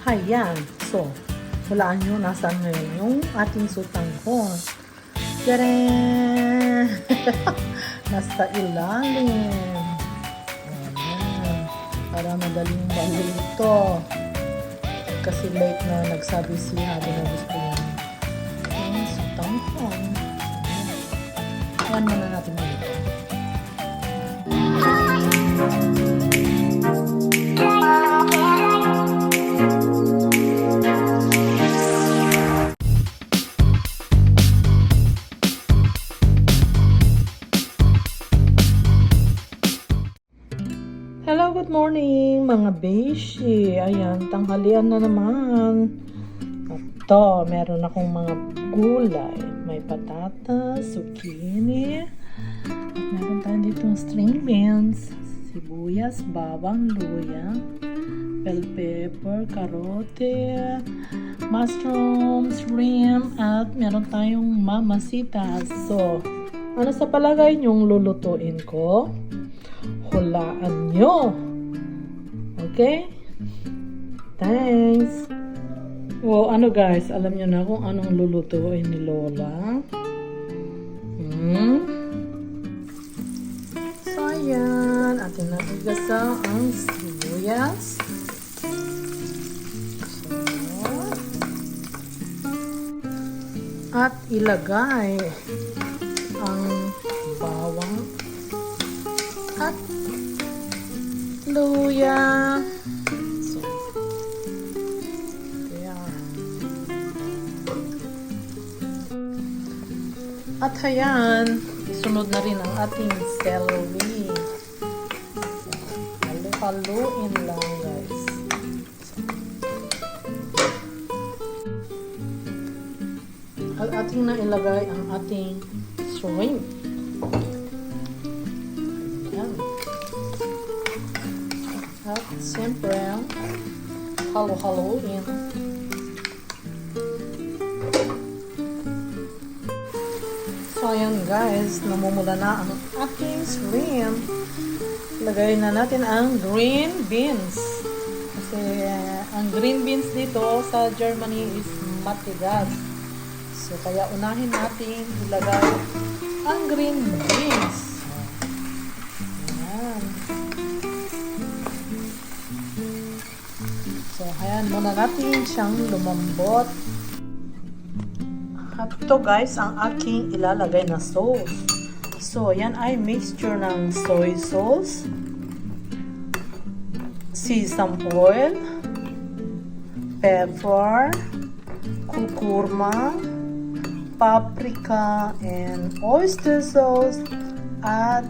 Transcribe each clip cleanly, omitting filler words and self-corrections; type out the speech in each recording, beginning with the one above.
Ayan. So, hulaan nyo nasaan ngayon yung ating sutangkon. Tadaan! Nasa ilalim. Ayan. Para madaling maluto. Kasi late na nagsabi si Hadi na gusto niya yung sutangkon. Ayan muna natin maluto. Hello, good morning mga beshi. Ayan, tanghalian na naman. Ito, meron akong mga gulay. May patatas, zucchini. At meron tayo ditong string beans, sibuyas, bawang, luya, bell pepper, karote, mushroom, shrimp, at meron tayong mamasitas. So, ano sa palagay niyong lulutuin ko? Hulaan nyo. Okay? Thanks. Wow, ano guys, alam nyo na kung anong lulutuin ni Lola. So, ayan. Atin na igasa ang sibuyas. So, at ilagay ang bawang at luya. So, yeah. At ayan, isunod na rin ang ating celery. Halo-haloin lang guys. At ating na ilagay ang ating shrimp. At siyempre, halo-haloin. So, ayan guys, namumula na ang ating shrimp. Lagay na natin ang green beans. Kasi ang green beans dito sa Germany is matigas. So, kaya unahin natin ilagay ang green beans. So, ayan, muna natin siyang lumambot. At ito guys, ang aking ilalagay na sauce. So, yan ay mixture ng soy sauce, sesame oil, pepper, kurkuma, paprika, and oyster sauce, at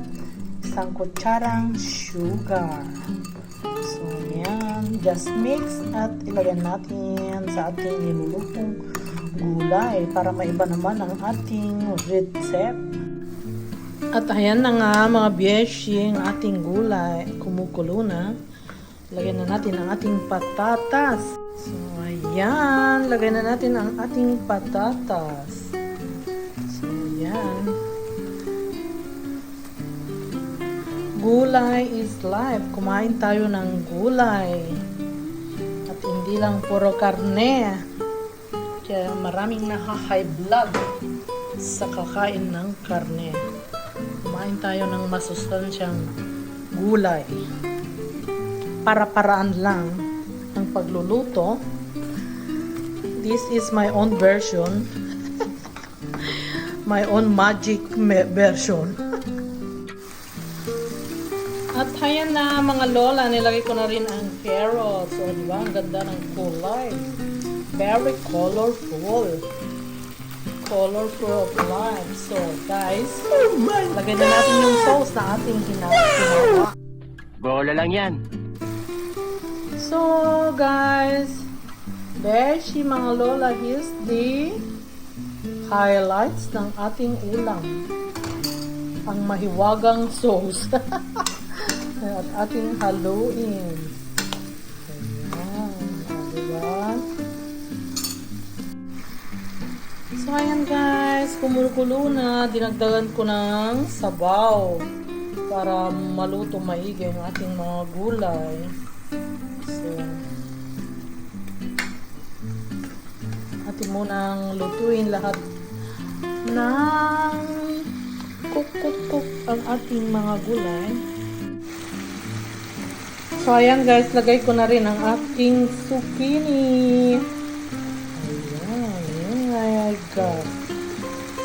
isang kutsarang sugar. So, yan. Just mix at ilagay natin sa ating nilulutong gulay para maiba naman ang ating recipe. At ayan na nga mga beshi, ang ating gulay kumukulo na. Lagyan na natin ang ating patatas. So, ayan. Lagay na natin ang ating patatas. So, ayan. Gulay is life. Kumain tayo ng gulay. At hindi lang puro karne. Kaya maraming high blood sa kakain ng karne. Kumain tayo ng masustansyang gulay. Para-paraan lang ang pagluluto. This is my own version. My own magic version. At ayan na mga lola, nilagay ko na rin ang carrots. O diba, ang ganda ng kulay. Very colorful. Colorful of life. So guys, lagay na natin yung sauce na ating ginawa. Bola lang yan. So guys, beshi mga lola, here's the highlights ng ating ulam. Ang mahiwagang sauce. At ating haluin. Ayan. Diba? So, ayan guys. Kumukulo na. Dinagdagan ko ng sabaw para maluto maigi ang ating mga gulay. So, natin munang lutuin lahat ng cook ang ating mga gulay. So, ayan guys, lagay ko na rin ang ating zucchini. Ayan, yun I got.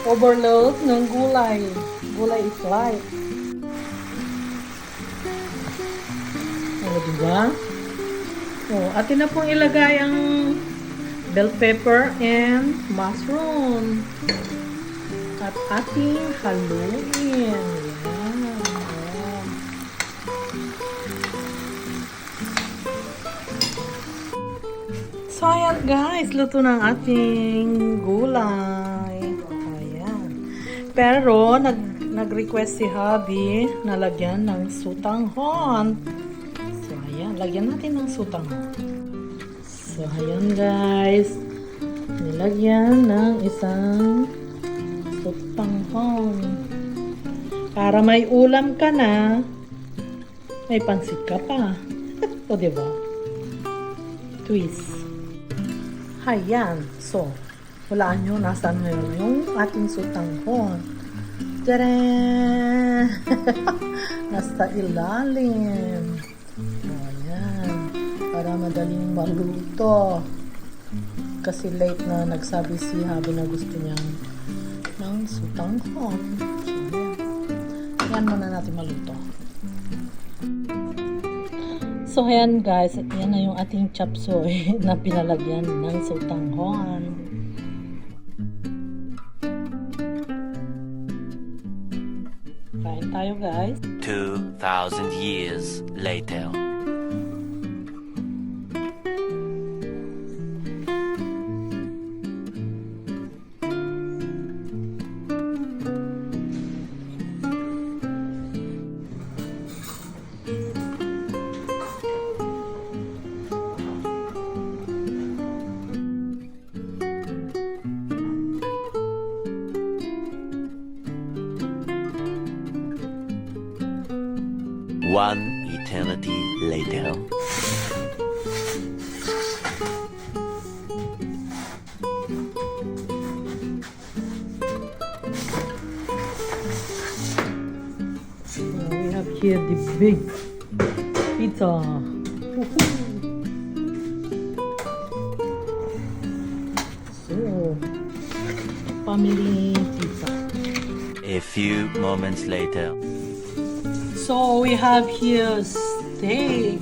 Overload ng gulay. Gulay is life. O, diba? O, atin na pong ilagay ang bell pepper and mushroom. At ating haluin. Ayan. So, ayan guys, luto ng ating gulay. Ayan. Pero, nag-request si Hubby na lagyan ng sutanghon. So, ayan, lagyan natin ng sutanghon. So, ayan guys, nilagyan ng isang sutanghon. Para may ulam ka na, may pansit ka pa. O, diba? Twist. Ayan. So, hulaan nyo nasaan ngayon yung ating sutanghon. Tadaan! Nasa ilalim. Ayan. Para madaling maluto. Kasi late na nagsabi si Habi na gusto niya ng sutanghon. So, ayan. Ayan muna natin maluto. So, ayan guys, yan na yung ating chop suey na pinalagyan ng sutanghon. Kain tayo guys. 2,000 years later. One eternity later. We have here the big pizza. So, family pizza. A few moments later. So we have here steak.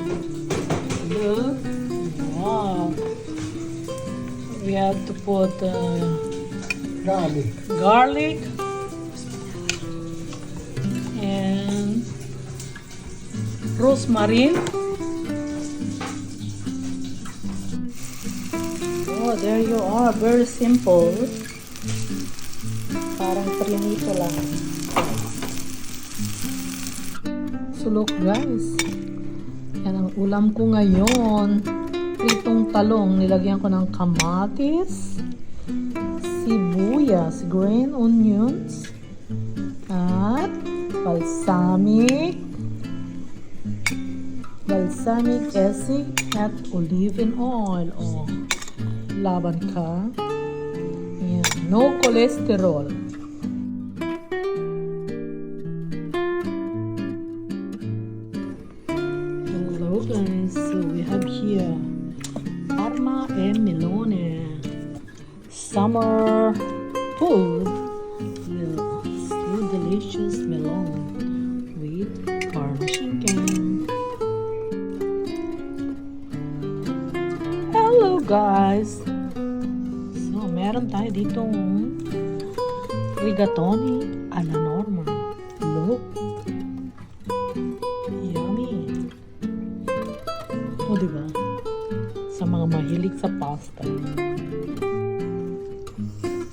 Look. Wow. We have to put garlic and rosemary. Oh, there you are. Very simple. Parang prinito lang. So look guys, yan ang ulam ko ngayon. Pritong talong, nilagyan ko ng kamatis, sibuyas, green onions, at balsamic acid at olive oil. Oh, laban ka. Yan. No cholesterol. Guys, so we have here Parma e melone, summer food. Yeah, still delicious melon with Parmesan chicken. Hello guys. So meron tayo ditong rigatoni alla norma. Look. O, diba? Sa mga mahilig sa pasta.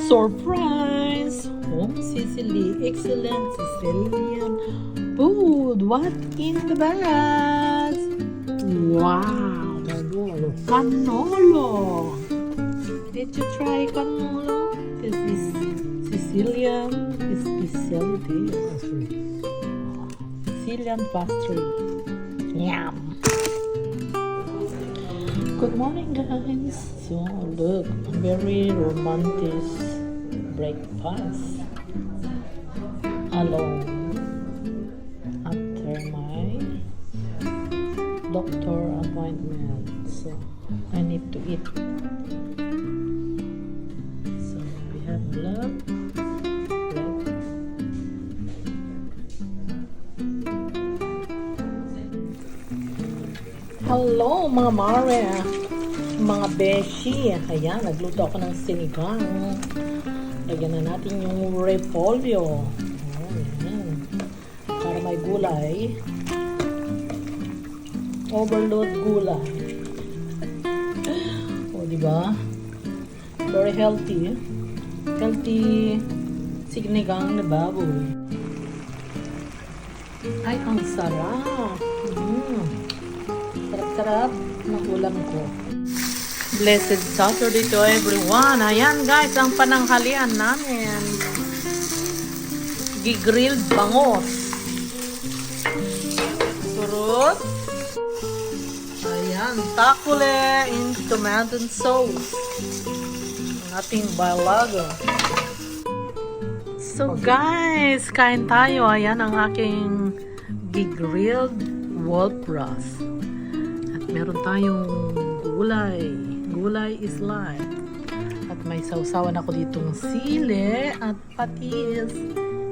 Surprise! Home Sicily. Excellent Sicilian food. What in the bag? Wow! Cannolo! Did you try cannolo? This is Sicilian specialty. Sicilian pastry. Yum! Good morning, guys. So, look, very romantic breakfast alone after my doctor appointment. So, I need to eat. So, we have blood, bread. Hello, mga mare, mga beshi. Ayan, nagluto ako ng sinigang. Lagyan na natin yung repolyo. Oh, ayan. Para may gulay. Overload gulay. O, diba? Very healthy. Healthy sinigang na baboy. Ay, ang sarap. Sarap-sarap ng ulam ko. Blessed Saturday to everyone. Ayan guys, ang pananghalian namin. Gigrilled bangos. Surot. Ayan, takule in tomato sauce. Ang ating balaga. So guys, kain tayo. Ayan ang aking gigrilled walrus. At meron tayong gulay. Gulay is life. At may sausawan ako ditong sili at patis.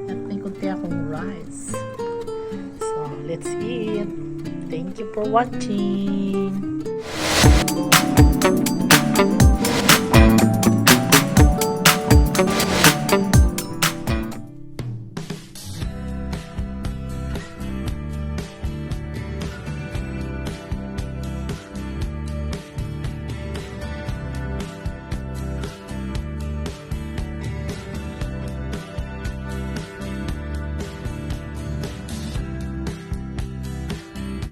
At may kunti akong rice. So, let's eat. Thank you for watching.